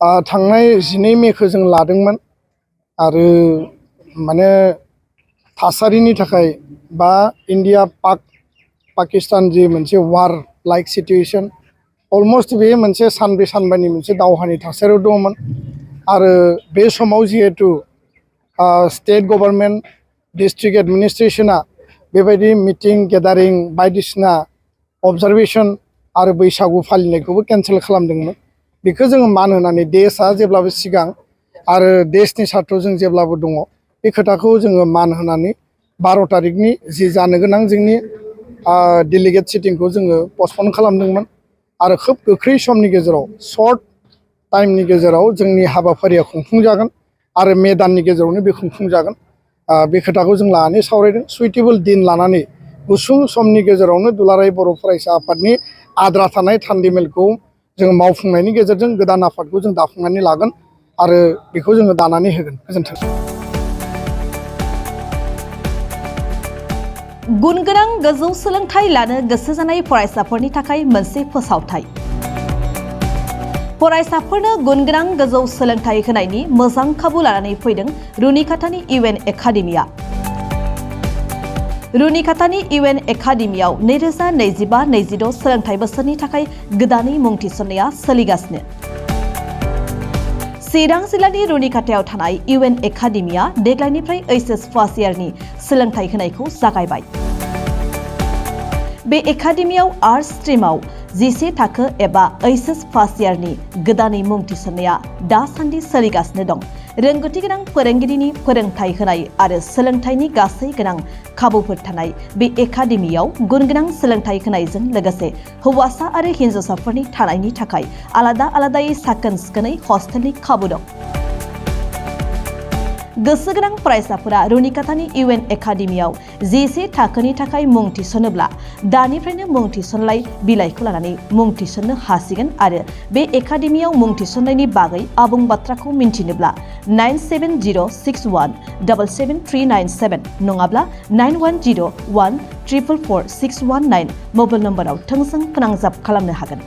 थांनाय 12 मेखौ जों लादोंमोन आरो माने थासारिनि थाखाय बा इन्डिया पाकिस्तान जि मोनसे वार लाइक सिचुएशन अलमोस्ट बे मोनसे सानब्रै सानबानि मोनसे दावहानि थासारियाव दंमोन आरो बे समाव जिहेतु स्टेट गभर्नमेन्ट डिस्ट्रिक्ट एडमिनिस्ट्रेशना बेबायदि मिटिं गेदारिं बायदिसिना अबजारभेशन आरो बैसागु फालिनायखौबो केन्सेल खालामदोंमोन। बेखौ जोङो मान होनानै देशआ जेब्लाबो सिगां आरो देशनि सार्थ'जों जेब्लाबो दङ बे खोथाखौ जोङो मान होनानै 12 तारिखनि जि जानो गोनां जोंनि डेलिगेट सिटिंखौ जोङो पस्टपन खालामदोंमोन आरो खोब गोख्रै समनि गेजेराव सर्ट टाइमनि गेजेराव जोंनि हाबाफारिया खुंफुंजागोन आरो मे दाननि गेजेरावनो बे खुंफुंजागोन। बे खोथाखौ जों लानानै सावरायदों सुइटेबल दिन लानानै गुसुं समनि गेजेरावनो दुलाराय बर' फरायसा आफादनि आद्रा थानाय थान्दैमेलखौ जों मावफुंनायनि गेजेरजों गोदान आफादखौ जों दाफुंनानै लागोन आरो बेखौ जोङो दानानै होगोन। गोजोन्थों। गुनगोनां गोजौ सोलोंथाइ लानो गोसो जानाय फरायसाफोरनि थाखाय मोनसे फोसावथाय। फरायसाफोरनो गुनगोनां गोजौ सोलोंथाइ होनायनि मोजां खाबु लानानै फैदों रुनिकाटानि इउएन एकाडेमिया। रुनिकाटानि इउएन एकाडेमियाव 2025-26 सोलोंथाइ बोसोरनि थाखाय गोदानै मुं थिसननाया सोलिगासिनो। चिरां जिल्लानि रुनिकाटायाव थानाय इउएन एकाडेमिया देग्लायनिफ्राय एचएस फार्स्ट इयारनि सोलोंथाइ होनायखौ जागायबाय। बे एकाडेमियाव आर्ट्स स्ट्रिमाव 11 थाखो एबा एचएस फार्स्ट इयारनि गोदानै मुं थिसननाया दासान्दि सोलिगासिनो दं। रोंगौथि गोनां फोरोंगिरिनि फोरोंथाय होनाय आरो सोलोंथाइनि गासै गोनां खाबुफोर थानाय बे एकाडेमियाव गुनगोनां सोलोंथाइ होनायजों लोगोसे हौवासा आरो हिन्जावसाफोरनि थानायनि थाखाय आलादा आलादायै साखोन सिखोनै हस्टेलनि खाबु दं। गोसो गोनां फरायसाफोरा रुनिकाटानि इउएन एकाडेमियाव 11 थाखोनि थाखाय मुं थिसनोब्ला दानिफ्रायनो मुं थिसनलाय बिलाइखौ लानानै मुं थिसननो हासिगोन आरो बे एकाडेमियाव मुं थिसननायनि बागै आबुं बाथ्राखौ मिन्थिनोब्ला 9106177397 नङाब्ला 9101444619 मबाइल नम्बराव थोंजों फोनांजाब खालामनो हागोन।